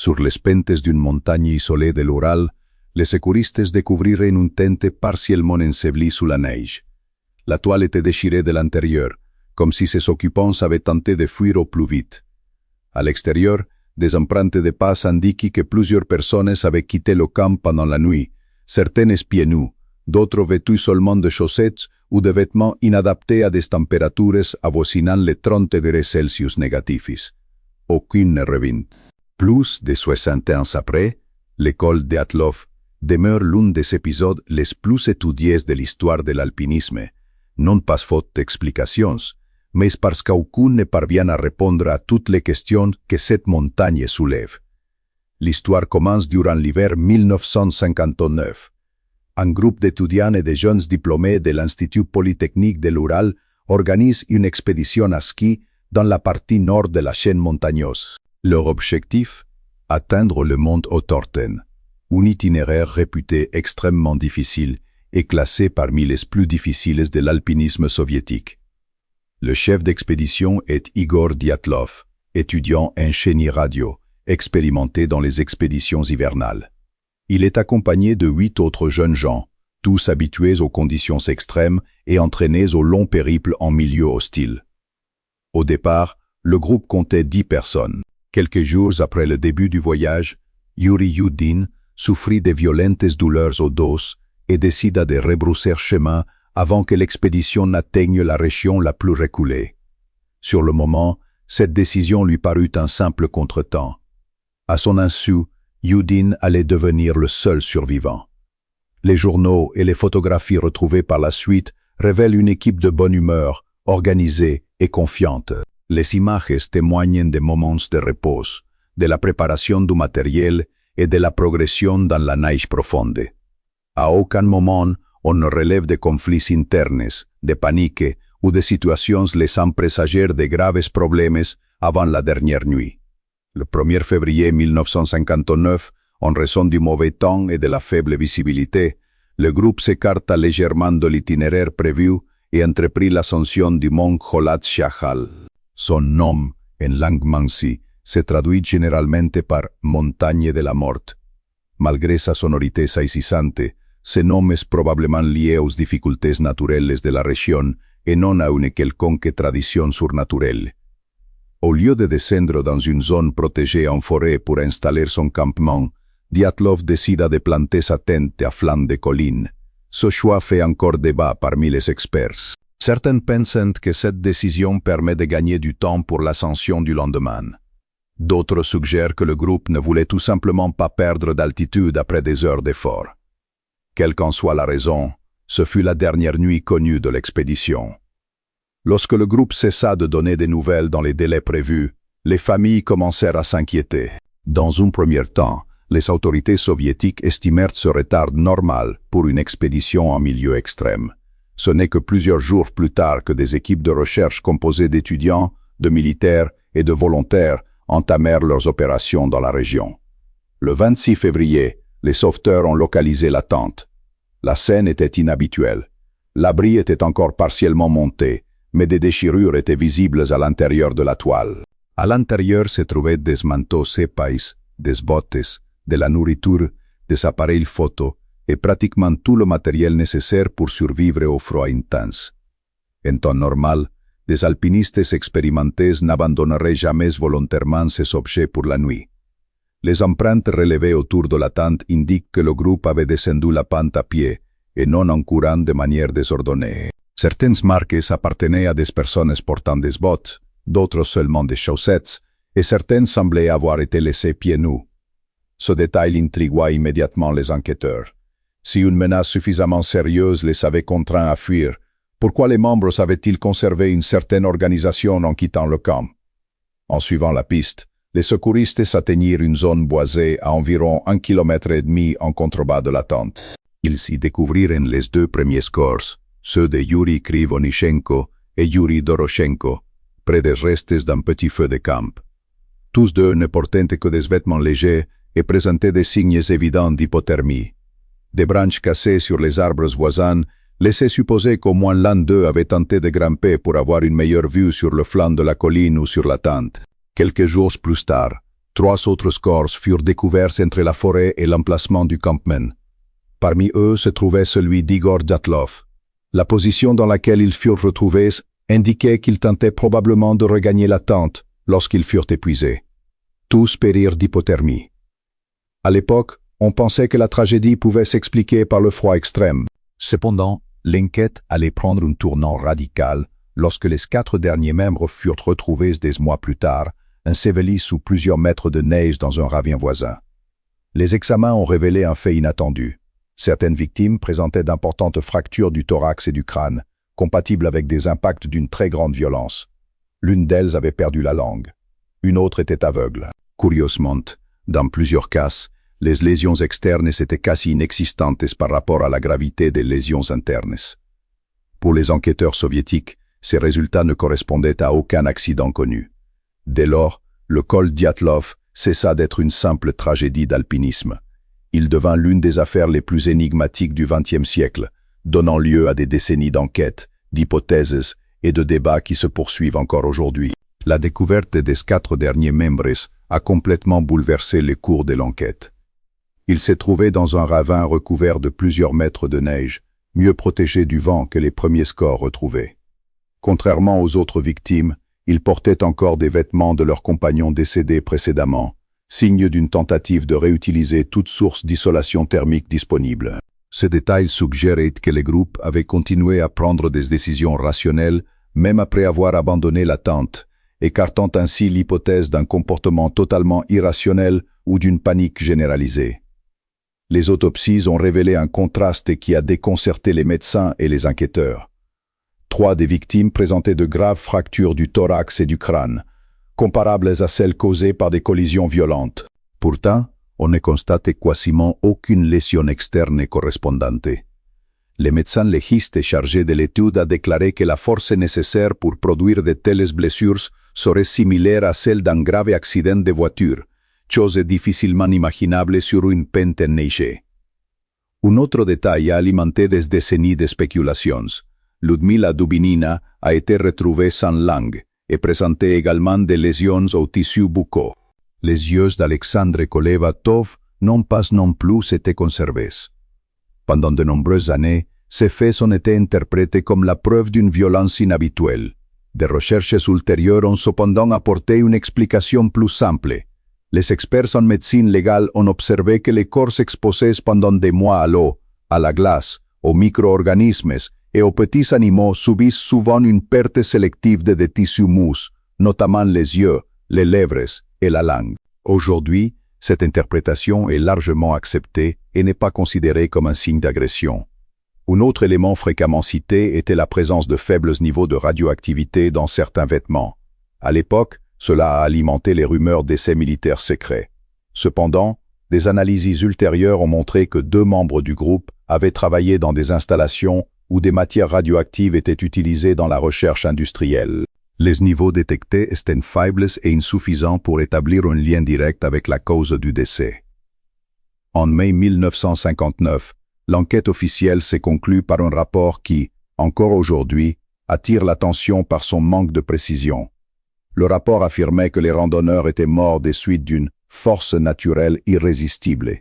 Sur les pentes d'une montagne isolée de l'Ural, les secouristes découvrirent une tente partiellement ensevelie sous la neige. La toile était déchirée de l'intérieur, comme si ses occupants avaient tenté de fuir au plus vite. À l'extérieur, des empreintes de pas indiquent que plusieurs personnes avaient quitté le camp pendant la nuit, certaines pieds nus, d'autres vêtus seulement de chaussettes ou de vêtements inadaptés à des températures avoisinant les 30 degrés Celsius négatifs. Aucune ne revint. Plus de 60 ans après, l'école Dyatlov demeure l'un des épisodes les plus étudiés de l'histoire de l'alpinisme, non pas faute d'explications, mais parce qu'aucun ne parvient à répondre à toutes les questions que cette montagne soulève. L'histoire commence durant l'hiver 1959. Un groupe d'étudiants et de jeunes diplômés de l'Institut Polytechnique de l'Ural organise une expédition à ski dans la partie nord de la chaîne montagneuse. Leur objectif? Atteindre le mont Otorten, un itinéraire réputé extrêmement difficile et classé parmi les plus difficiles de l'alpinisme soviétique. Le chef d'expédition est Igor Dyatlov, étudiant en génie radio, expérimenté dans les expéditions hivernales. Il est accompagné de 8 autres jeunes gens, tous habitués aux conditions extrêmes et entraînés au long périple en milieu hostile. Au départ, le groupe comptait 10 personnes. Quelques jours après le début du voyage, Yuri Yudin souffrit de violentes douleurs au dos et décida de rebrousser chemin avant que l'expédition n'atteigne la région la plus reculée. Sur le moment, cette décision lui parut un simple contretemps. À son insu, Yudin allait devenir le seul survivant. Les journaux et les photographies retrouvées par la suite révèlent une équipe de bonne humeur, organisée et confiante. Les images témoignent des moments de repos, de la préparation du matériel et de la progression dans la neige profonde. À aucun moment, on ne relève de conflits internes, de panique ou de situations laissant présager de graves problèmes avant la dernière nuit. Le 1er février 1959, en raison du mauvais temps et de la faible visibilité, le groupe s'écarta légèrement de l'itinéraire prévu et entreprit l'ascension du mont Kholat Shachal. Son nom, en langue mansi, se traduit généralement par « montagne de la mort ». Malgré sa sonorité saisissante, ce nom est probablement lié aux difficultés naturelles de la région et non à une quelconque tradition surnaturelle. Au lieu de descendre dans une zone protégée en forêt pour installer son campement, Dyatlov décida de planter sa tente à flanc de colline. Ce choix fait encore débat parmi les experts. Certains pensent que cette décision permet de gagner du temps pour l'ascension du lendemain. D'autres suggèrent que le groupe ne voulait tout simplement pas perdre d'altitude après des heures d'effort. Quelle qu'en soit la raison, ce fut la dernière nuit connue de l'expédition. Lorsque le groupe cessa de donner des nouvelles dans les délais prévus, les familles commencèrent à s'inquiéter. Dans un premier temps, les autorités soviétiques estimèrent ce retard normal pour une expédition en milieu extrême. Ce n'est que plusieurs jours plus tard que des équipes de recherche composées d'étudiants, de militaires et de volontaires entamèrent leurs opérations dans la région. Le 26 février, les sauveteurs ont localisé la tente. La scène était inhabituelle. L'abri était encore partiellement monté, mais des déchirures étaient visibles à l'intérieur de la toile. À l'intérieur se trouvaient des manteaux épais, des bottes, de la nourriture, des appareils photo et pratiquement tout le matériel nécessaire pour survivre au froid intense. En temps normal, des alpinistes expérimentés n'abandonneraient jamais volontairement ces objets pour la nuit. Les empreintes relevées autour de la tente indiquent que le groupe avait descendu la pente à pied et non en courant de manière désordonnée. Certaines marques appartenaient à des personnes portant des bottes, d'autres seulement des chaussettes, et certaines semblaient avoir été laissées pieds nus. Ce détail intrigua immédiatement les enquêteurs. Si une menace suffisamment sérieuse les avait contraints à fuir, pourquoi les membres avaient-ils conservé une certaine organisation en quittant le camp? En suivant la piste, les secouristes atteignirent une zone boisée à environ 1,5 km en contrebas de la tente. Ils y découvrirent les 2 premiers corps, ceux de Yuri Krivonichenko et Yuri Doroshenko, près des restes d'un petit feu de camp. Tous deux ne portaient que des vêtements légers et présentaient des signes évidents d'hypothermie. Des branches cassées sur les arbres voisins laissaient supposer qu'au moins l'un d'eux avait tenté de grimper pour avoir une meilleure vue sur le flanc de la colline ou sur la tente. Quelques jours plus tard, 3 autres corps furent découverts entre la forêt et l'emplacement du campement. Parmi eux se trouvait celui d'Igor Dyatlov. La position dans laquelle ils furent retrouvés indiquait qu'ils tentaient probablement de regagner la tente lorsqu'ils furent épuisés. Tous périrent d'hypothermie. À l'époque, on pensait que la tragédie pouvait s'expliquer par le froid extrême. Cependant, l'enquête allait prendre un tournant radical lorsque les 4 derniers membres furent retrouvés des mois plus tard, ensevelis sous plusieurs mètres de neige dans un ravin voisin. Les examens ont révélé un fait inattendu. Certaines victimes présentaient d'importantes fractures du thorax et du crâne, compatibles avec des impacts d'une très grande violence. L'une d'elles avait perdu la langue. Une autre était aveugle. Curieusement, dans plusieurs cas, les lésions externes étaient quasi inexistantes par rapport à la gravité des lésions internes. Pour les enquêteurs soviétiques, ces résultats ne correspondaient à aucun accident connu. Dès lors, le col Dyatlov cessa d'être une simple tragédie d'alpinisme. Il devint l'une des affaires les plus énigmatiques du XXe siècle, donnant lieu à des décennies d'enquêtes, d'hypothèses et de débats qui se poursuivent encore aujourd'hui. La découverte des 4 derniers membres a complètement bouleversé les cours de l'enquête. Ils se trouvaient dans un ravin recouvert de plusieurs mètres de neige, mieux protégé du vent que les premiers corps retrouvés. Contrairement aux autres victimes, ils portaient encore des vêtements de leurs compagnons décédés précédemment, signe d'une tentative de réutiliser toute source d'isolation thermique disponible. Ce détail suggérait que les groupes avaient continué à prendre des décisions rationnelles même après avoir abandonné la tente, écartant ainsi l'hypothèse d'un comportement totalement irrationnel ou d'une panique généralisée. Les autopsies ont révélé un contraste qui a déconcerté les médecins et les enquêteurs. 3 des victimes présentaient de graves fractures du thorax et du crâne, comparables à celles causées par des collisions violentes. Pourtant, on ne constatait quasiment aucune lésion externe correspondante. Le médecin légiste chargé de l'étude a déclaré que la force nécessaire pour produire de telles blessures serait similaire à celle d'un grave accident de voiture, chose difficilement imaginable sur une pente enneigée. Un autre détail a alimenté des décennies de spéculations. Ludmila Dubinina a été retrouvée sans langue et présentait également des lésions aux tissus buccaux. Les yeux d'Alexandre Kolevatov n'ont pas non plus été conservés. Pendant de nombreuses années, ces faits ont été interprétés comme la preuve d'une violence inhabituelle. Des recherches ultérieures ont cependant apporté une explication plus simple. Les experts en médecine légale ont observé que les corps exposés pendant des mois à l'eau, à la glace, aux micro-organismes et aux petits animaux subissent souvent une perte sélective de des tissus mous, notamment les yeux, les lèvres et la langue. Aujourd'hui, cette interprétation est largement acceptée et n'est pas considérée comme un signe d'agression. Un autre élément fréquemment cité était la présence de faibles niveaux de radioactivité dans certains vêtements. À l'époque, cela a alimenté les rumeurs d'essais militaires secrets. Cependant, des analyses ultérieures ont montré que 2 membres du groupe avaient travaillé dans des installations où des matières radioactives étaient utilisées dans la recherche industrielle. Les niveaux détectés étaient faibles et insuffisants pour établir un lien direct avec la cause du décès. En mai 1959, l'enquête officielle s'est conclue par un rapport qui, encore aujourd'hui, attire l'attention par son manque de précision. Le rapport affirmait que les randonneurs étaient morts des suites d'une « force naturelle irrésistible ».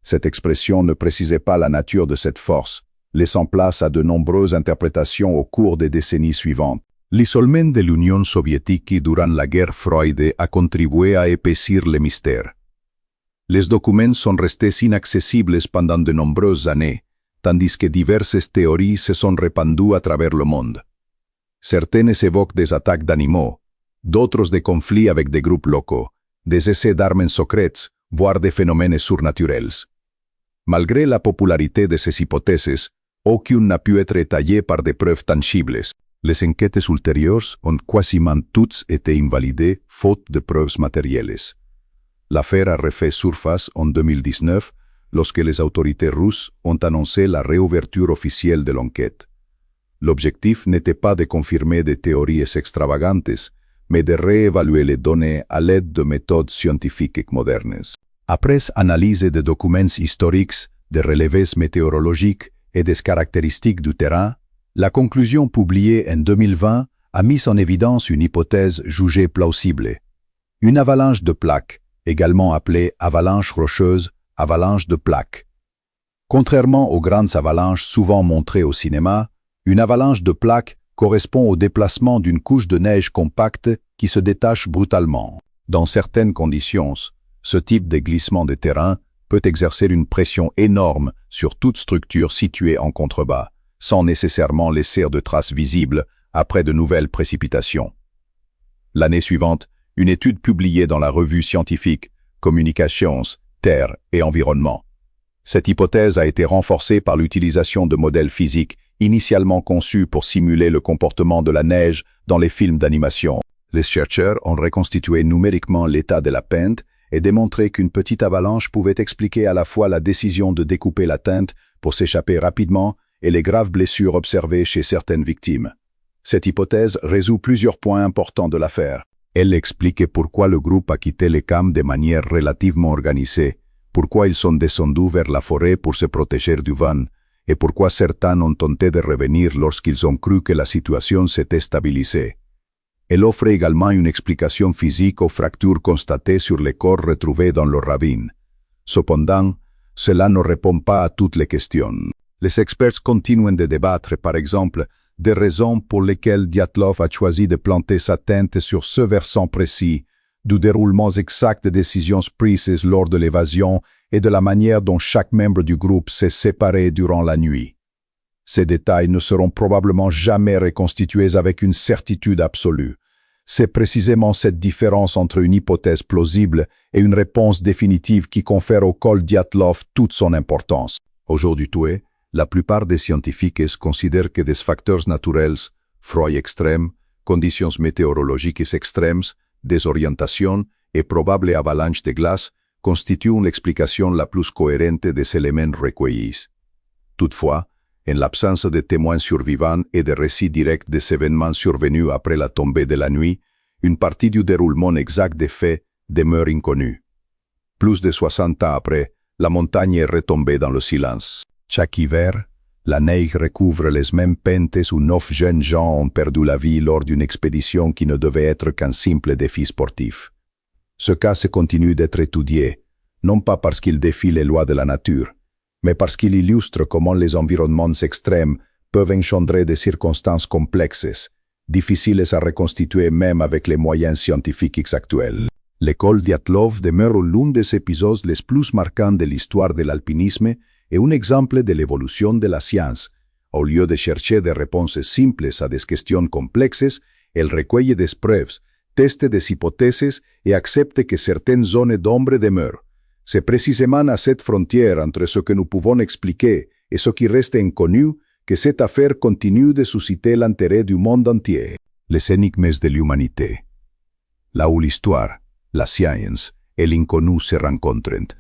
Cette expression ne précisait pas la nature de cette force, laissant place à de nombreuses interprétations au cours des décennies suivantes. L'isolement de l'Union soviétique durant la guerre froide a contribué à épaissir le mystère. Les documents sont restés inaccessibles pendant de nombreuses années, tandis que diverses théories se sont répandues à travers le monde. Certaines évoquent des attaques d'animaux, d'autres des conflits avec des groupes locaux, des essais d'armes secrètes, voire des phénomènes surnaturels. Malgré la popularité de ces hypothèses, aucune n'a pu être étayée par des preuves tangibles. Les enquêtes ultérieures ont quasiment toutes été invalidées faute de preuves matérielles. L'affaire a refait surface en 2019 lorsque les autorités russes ont annoncé la réouverture officielle de l'enquête. L'objectif n'était pas de confirmer des théories extravagantes, mais de réévaluer les données à l'aide de méthodes scientifiques modernes. Après analyse de documents historiques, de relevés météorologiques et des caractéristiques du terrain, la conclusion publiée en 2020 a mis en évidence une hypothèse jugée plausible. Une avalanche de plaques, également appelée avalanche rocheuse, avalanche de plaques. Contrairement aux grandes avalanches souvent montrées au cinéma, une avalanche de plaques correspond au déplacement d'une couche de neige compacte qui se détache brutalement. Dans certaines conditions, ce type de glissement de terrain peut exercer une pression énorme sur toute structure située en contrebas, sans nécessairement laisser de traces visibles après de nouvelles précipitations. L'année suivante, une étude publiée dans la revue scientifique Communications, Terre et Environnement. Cette hypothèse a été renforcée par l'utilisation de modèles physiques initialement conçus pour simuler le comportement de la neige dans les films d'animation. Les chercheurs ont reconstitué numériquement l'état de la pente et démontré qu'une petite avalanche pouvait expliquer à la fois la décision de découper la teinte pour s'échapper rapidement et les graves blessures observées chez certaines victimes. Cette hypothèse résout plusieurs points importants de l'affaire. Elle explique pourquoi le groupe a quitté les camps de manière relativement organisée, pourquoi ils sont descendus vers la forêt pour se protéger du vent, et pourquoi certains ont tenté de revenir lorsqu'ils ont cru que la situation s'était stabilisée. Elle offre également une explication physique aux fractures constatées sur les corps retrouvés dans le ravine. Cependant, cela ne répond pas à toutes les questions. Les experts continuent de débattre, par exemple, des raisons pour lesquelles Dyatlov a choisi de planter sa tente sur ce versant précis, du déroulement exact des décisions prises lors de l'évasion et de la manière dont chaque membre du groupe s'est séparé durant la nuit. Ces détails ne seront probablement jamais reconstitués avec une certitude absolue. C'est précisément cette différence entre une hypothèse plausible et une réponse définitive qui confère au col Dyatlov toute son importance. Aujourd'hui, la plupart des scientifiques considèrent que des facteurs naturels, froid extrême, conditions météorologiques extrêmes, désorientation et probables avalanches de glace constituent l'explication la plus cohérente des éléments recueillis. Toutefois, en l'absence de témoins survivants et de récits directs des événements survenus après la tombée de la nuit, une partie du déroulement exact des faits demeure inconnue. Plus de 60 ans après, la montagne est retombée dans le silence. Chaque hiver, la neige recouvre les mêmes pentes où 9 jeunes gens ont perdu la vie lors d'une expédition qui ne devait être qu'un simple défi sportif. Ce cas se continue d'être étudié, non pas parce qu'il défie les lois de la nature, mais parce qu'il illustre comment les environnements extrêmes peuvent engendrer des circonstances complexes, difficiles à reconstituer même avec les moyens scientifiques actuels. L'école Dyatlov demeure l'un des épisodes les plus marquants de l'histoire de l'alpinisme et un exemple de l'évolution de la science. Au lieu de chercher des réponses simples à des questions complexes, elle recueille des preuves, teste des hypothèses et accepte que certaines zones d'ombre demeurent. C'est précisément à cette frontière entre ce que nous pouvons expliquer et ce qui reste inconnu que cette affaire continue de susciter l'intérêt du monde entier. Les énigmes de l'humanité. Là où l'histoire, la science et l'inconnu se rencontrent.